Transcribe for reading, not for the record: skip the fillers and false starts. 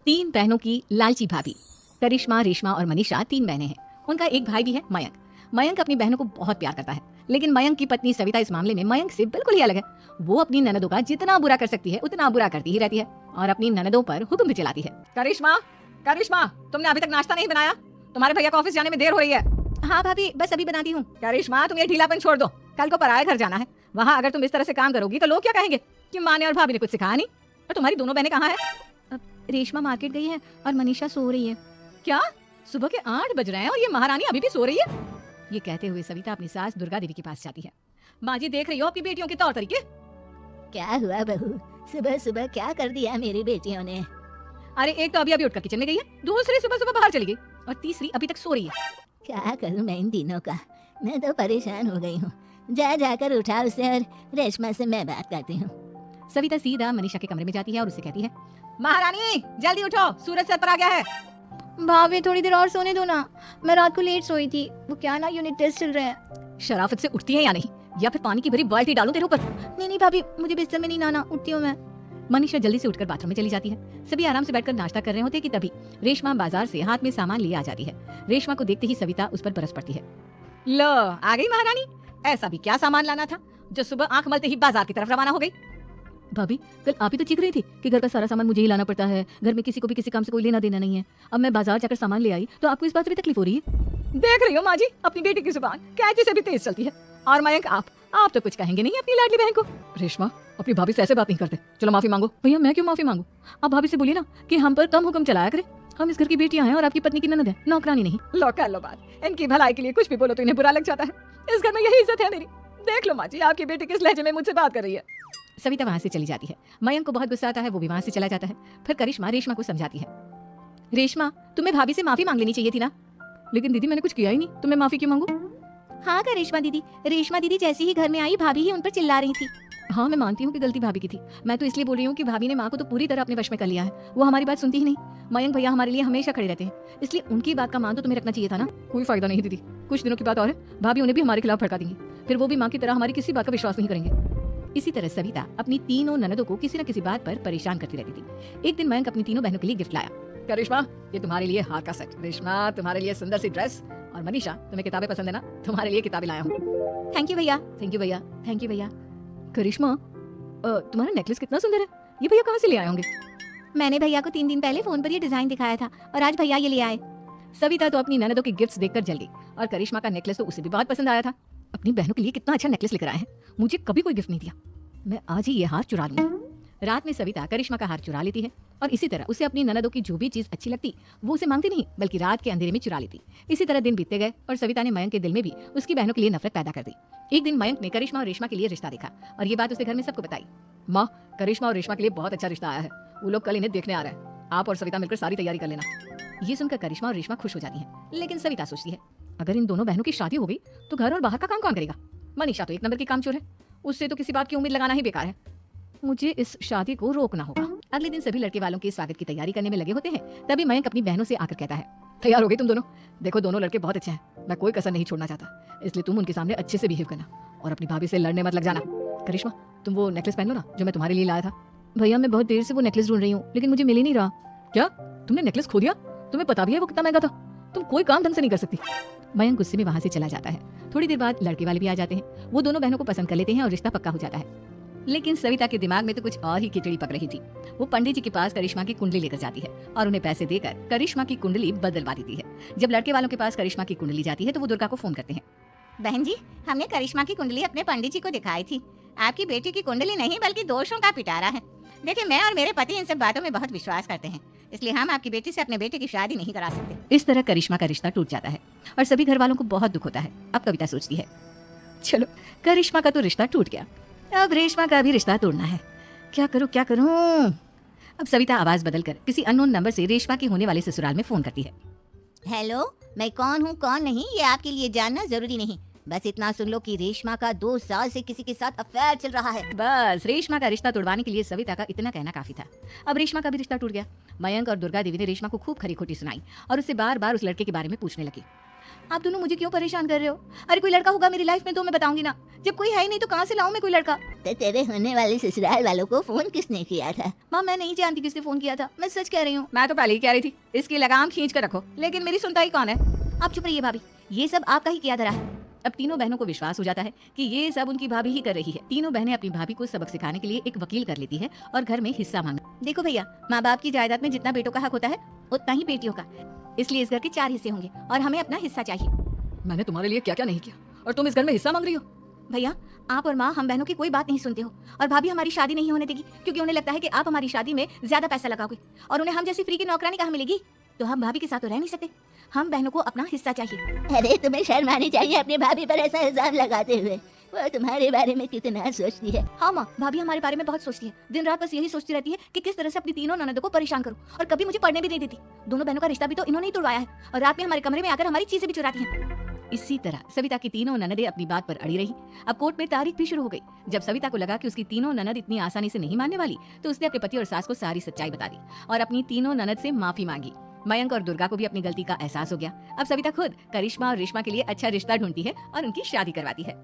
तीन बहनों की लालची भाभी। करिश्मा, रेशमा और मनीषा तीन बहनें हैं। उनका एक भाई भी है, मयंक। मयंक अपनी बहनों को बहुत प्यार करता है, लेकिन मयंक की पत्नी सविता इस मामले में मयंक से बिल्कुल ही अलग है। वो अपनी ननदों का जितना बुरा कर सकती है उतना बुरा करती ही रहती है और अपनी ननदों पर हुक्म भी चलाती है। करिश्मा, करिश्मा, तुमने अभी तक नाश्ता नहीं बनाया? तुम्हारे भैया को ऑफिस जाने में देर हो रही है। हाँ भाभी, बस अभी बनाती हूँ। करिश्मा, तुम ये ढीलापन छोड़ दो। कल को पराये घर जाना है। वहाँ अगर तुम इस तरह से काम करोगी तो लोग क्या कहेंगे कि माँ ने और भाभी ने कुछ सिखाया नहीं। और तुम्हारी दोनों बहनें कहाँ है? रेशमा मार्केट गई है और मनीषा सो रही है। क्या? सुबह के 8 बज रहे हैं और ये महारानी अभी भी सो रही है? ये कहते हुए सविता अपनी सास दुर्गा देवी के पास जाती है। माँ जी, देख रही हो अपनी बेटियों के तौर तरीके? क्या हुआ बहू, सुबह सुबह क्या कर दिया मेरी बेटियों ने? अरे एक तो अभी अभी उठकर किचन में गई है, दूसरी सुबह सुबह बाहर चली गई और तीसरी अभी तक सो रही है। क्या करूं मैं इन दिनों का, मैं तो परेशान हो गई हूँ। जा जाकर उठा उसे और रेशमा से मैं बात करती हूँ। सविता सीधा मनीषा के कमरे में जाती है और उससे कहती है, महारानी जल्दी उठो, सूरज सर पर आ गया है। भाभी थोड़ी देर और सोने दो ना, मैं रात को लेट सोई थी। वो क्या ना यूनिट टेस्ट चल रहे हैं। शराफत से उठती है या नहीं, या फिर पानी की भरी बाल्टी डालूं तेरे ऊपर? नहीं भाभी, मुझे बिस्तर में नहीं नहाना, उठती हूँ मैं। मनीषा जल्दी से उठकर बाथरूम में चली जाती है। सभी आराम से बैठकर नाश्ता कर रहे होते कि तभी रेशमा बाजार से हाथ में सामान लिए आ जाती है। रेशमा को देखते ही सविता उस पर बरस पड़ती है। लो, आ गई महारानी। ऐसा भी क्या सामान लाना था जो सुबह आंख मलते ही बाजार की तरफ रवाना हो गई? भाभी, कल आप ही तो चीख रही थी कि घर का सारा सामान मुझे ही लाना पड़ता है, घर में किसी को भी किसी काम से कोई लेना देना नहीं है। अब मैं बाजार जाकर सामान ले आई तो आपको इस बात से भी तकलीफ हो रही है? देख रही हो माँ जी, अपनी बेटी की जुबान कैंची से भी तेज चलती है। और मयंक, आप तो कुछ कहेंगे नहीं अपनी लाडली बहन को। रेशमा, अपनी भाभी से ऐसे बात नहीं करते। चलो माफी मांगो। भैया, मैं क्यों माफी मांगू? आप भाभी से बोलिए ना कि हम पर कम हुक्म चलाया करे। हम इस घर की बेटियां हैं और आपकी पत्नी की ननद है, नौकरानी नहीं। लो कर लो बात, इनकी भलाई के लिए कुछ भी बोलो तो इन्हें बुरा लग जाता है। इस घर में यही इज्जत है मेरी। देख लो माँ जी, आपकी बेटी किस लहजे में मुझसे बात कर रही है। सविता वहाँ से चली जाती है। मयंक को बहुत गुस्सा आता है, वो भी वहाँ से चला जाता है। फिर करिश्मा रेशमा को समझाती है, रेशमा, तुम्हें भाभी से माफी मांग लेनी चाहिए थी ना। लेकिन दीदी, मैंने कुछ किया ही नहीं, तो मैं माफी क्यों मांगू? हाँ करिश्मा दीदी, रेशमा दीदी जैसी ही घर में आई भाभी ही उन पर चिल्ला रही थी। हाँ, मैं मानती हूँ कि गलती भाभी की थी। मैं तो इसलिए बोल रही हूँ कि भाभी ने माँ को तो पूरी तरह अपने वश में कर लिया है। वो हमारी बात सुनती ही नहीं। मयंक भैया हमारे लिए हमेशा खड़े रहते हैं, इसलिए उनकी बात का मान तो तुम्हें रखना चाहिए था ना। कोई फायदा नहीं दीदी, कुछ दिनों की बात और है, भाभी उन्हें भी हमारे खिलाफ भड़का देंगी। फिर वो भी माँ की तरह हमारी किसी बात का विश्वास नहीं करेंगे। इसी तरह सविता अपनी तीनों ननदों को किसी न किसी बात पर परेशान करती रहती थी। एक दिन मयंक अपनी तीनों बहनों के लिए गिफ्ट लाया। करिश्मा, ये तुम्हारे लिए हार का सेट। रेशमा, तुम्हारे लिए सुंदर सी ड्रेस। और मनीषा, तुम्हें किताबें पसंद है ना, तुम्हारे लिए किताबें लाया हूँ। थैंक यू भैया। थैंक यू भैया, थैंक यू भैया। करिश्मा, तुम्हारा नेकलेस कितना सुंदर है, ये भैया कहाँ से ले आए होंगे? मैंने भैया को 3 दिन पहले फोन पर ये डिजाइन दिखाया था और आज भैया ये ले आए। सविता तो अपनी ननदों के गिफ्ट्स देखकर जल गई और करिश्मा का नेकलेस तो उसे भी बहुत पसंद आया था। अपनी बहनों के लिए कितना अच्छा नेकलेस लेकर आए हैं, मुझे कभी कोई गिफ्ट नहीं दिया। मैं आज ही ये हार चुरा लूंगी। रात में सविता करिश्मा का हार चुरा लेती है और इसी तरह उसे अपनी ननदों की जो भी चीज अच्छी लगती वो उसे मांगती नहीं, बल्कि रात के अंधेरे में चुरा लेती। इसी तरह दिन बीतते गए और सविता ने मयंक के दिल में भी उसकी बहनों के लिए नफरत पैदा कर दी। एक दिन मयंक ने करिश्मा और रेशमा के लिए रिश्ता देखा और ये बात उसे घर में सबको बताई। माँ, करिश्मा और रेशमा के लिए बहुत अच्छा रिश्ता आया है, वो लोग कल इन्हें देखने आ रहे हैं। आप और सविता मिलकर सारी तैयारी कर लेना। ये सुनकर करिश्मा और रेशमा खुश हो जाती हैं, लेकिन सविता सोचती है, अगर इन दोनों बहनों की शादी हो गई तो घर और बाहर का काम कौन करेगा? मनीषा तो एक नंबर की कामचोर है, उससे तो किसी बात की उम्मीद लगाना ही बेकार है। मुझे इस शादी को रोकना होगा। अगले दिन सभी लड़के वालों के स्वागत की तैयारी करने में लगे होते हैं। तभी मयंक अपनी बहनों से आकर कहता है, तैयार हो गई तुम दोनों? देखो, दोनों लड़के बहुत अच्छे हैं, मैं कोई कसर नहीं छोड़ना चाहता, इसलिए तुम उनके सामने अच्छे से बिहेव करना और अपनी भाभी से लड़ने मत लग जाना। करिश्मा, तुम वो नेकलेस पहन लो ना जो मैं तुम्हारे लिए लाया था। भैया, मैं बहुत देर से वो नेकलेस ढूंढ रही हूँ, लेकिन मुझे मिल ही नहीं रहा। क्या? तुमने नेकलेस खो दिया? तुम्हें पता भी है वो कितना महंगा था? तुम कोई काम ढंग से नहीं कर सकती। मयंक गुस्से में वहां से चला जाता है। थोड़ी देर बाद लड़के वाले भी आ जाते हैं। वो दोनों बहनों को पसंद कर लेते हैं और रिश्ता पक्का हो जाता है। लेकिन सविता के दिमाग में तो कुछ और ही खिचड़ी पक रही थी। वो पंडित जी के पास करिश्मा की कुंडली लेकर जाती है और उन्हें पैसे देकर करिश्मा की कुंडली बदलवा देती है। जब लड़के वालों के पास करिश्मा की कुंडली जाती है तो वो दुर्गा को फोन करते हैं। बहन जी, हमने करिश्मा की कुंडली अपने पंडित जी को दिखाई थी। आपकी बेटी की कुंडली नहीं बल्कि दोषों का पिटारा है। देखिए, मैं और मेरे पति इन सब बातों में बहुत विश्वास करते हैं, इसलिए हम आपकी बेटी से अपने बेटे की शादी नहीं करा सकते। इस तरह करिश्मा का रिश्ता टूट जाता है और सभी घर वालों को बहुत दुख होता है। अब कविता सोचती है, चलो करिश्मा का तो रिश्ता टूट गया, अब रेशमा का भी रिश्ता तोड़ना है। क्या करूं क्या करूं? अब सविता आवाज बदलकर किसी अननोन नंबर से रेशमा के होने वाले ससुराल में फोन करती है। हेलो, मैं कौन हूँ कौन नहीं ये आपके लिए जानना जरूरी नहीं, बस इतना सुन लो कि रेशमा का 2 साल से किसी के साथ अफेयर चल रहा है। बस रेशमा का रिश्ता तोड़वाने के लिए सविता का इतना कहना काफी था। अब रेशमा का भी रिश्ता टूट गया। मयंक और दुर्गा देवी ने रेशमा को खूब खरी खोटी सुनाई और उससे बार बार उस लड़के के बारे में पूछने लगी। आप दोनों मुझे क्यों परेशान कर रहे हो? अरे कोई लड़का होगा मेरी लाइफ में तो मैं बताऊंगी ना। जब कोई है ही नहीं तो कहाँ से लाऊं मैं कोई लड़का? तो तेरे होने वाले ससुराल वालों को फोन किसने किया था? माँ मैं नहीं जानती किसने फोन किया था, मैं सच कह रही हूँ। मैं तो पहले ही कह रही थी इसकी लगाम खींच कर रखो, लेकिन मेरी सुनता ही कौन है। आप चुप रहिए भाभी, ये सब आपका ही किया धरा है। अब तीनों बहनों को विश्वास हो जाता है कि ये सब उनकी भाभी ही कर रही है। तीनों बहनें अपनी भाभी को सबक सिखाने के लिए एक वकील कर लेती है और घर में हिस्सा मांगना। देखो भैया, माँ बाप की जायदाद में जितना बेटों का हक होता है उतना ही बेटियों का, इसलिए इस घर के 4 हिस्से होंगे और हमें अपना हिस्सा चाहिए। मैंने तुम्हारे लिए क्या क्या नहीं किया और तुम इस घर में हिस्सा मांग रही हो? भैया आप और माँ हम बहनों की कोई बात नहीं सुनते हो, और भाभी हमारी शादी नहीं होने देगी क्योंकि उन्हें लगता है कि आप हमारी शादी में ज्यादा पैसा लगाओगे और उन्हें हम जैसी फ्री की नौकरानी कहाँ मिलेगी। तो हम भाभी के साथ तो रह नहीं सकते, हम बहनों को अपना हिस्सा चाहिए। अरे तुम्हें शर्म आनी चाहिए अपनी भाभी पर ऐसा इल्जाम लगाते हुए। वो तुम्हारे बारे में कितना सोचती है। हाँ माँ, भाभी हमारे बारे में बहुत सोचती है, दिन रात बस यही सोचती रहती है कि किस तरह से अपनी तीनों ननदों को परेशान करूं, और कभी मुझे पढ़ने भी नहीं देती। दोनों बहनों का रिश्ता भी तो इन्होंने ही तोड़वाया है, और रात में हमारे कमरे में आकर हमारी चीजें भी चुराती हैं। इसी तरह सविता की तीनों ननदें अपनी बात पर अड़ी रही। अब कोर्ट में तारीख भी शुरू हो गई। जब सविता को लगा कि उसकी तीनों ननद इतनी आसानी से नहीं मानने वाली, तो उसने अपने पति और सास को सारी सच्चाई बता दी और अपनी तीनों ननद से माफी मांगी। मयंक और दुर्गा को भी अपनी गलती का एहसास हो गया। अब सविता खुद करिश्मा और रेशमा के लिए अच्छा रिश्ता ढूंढती है और उनकी शादी करवाती है।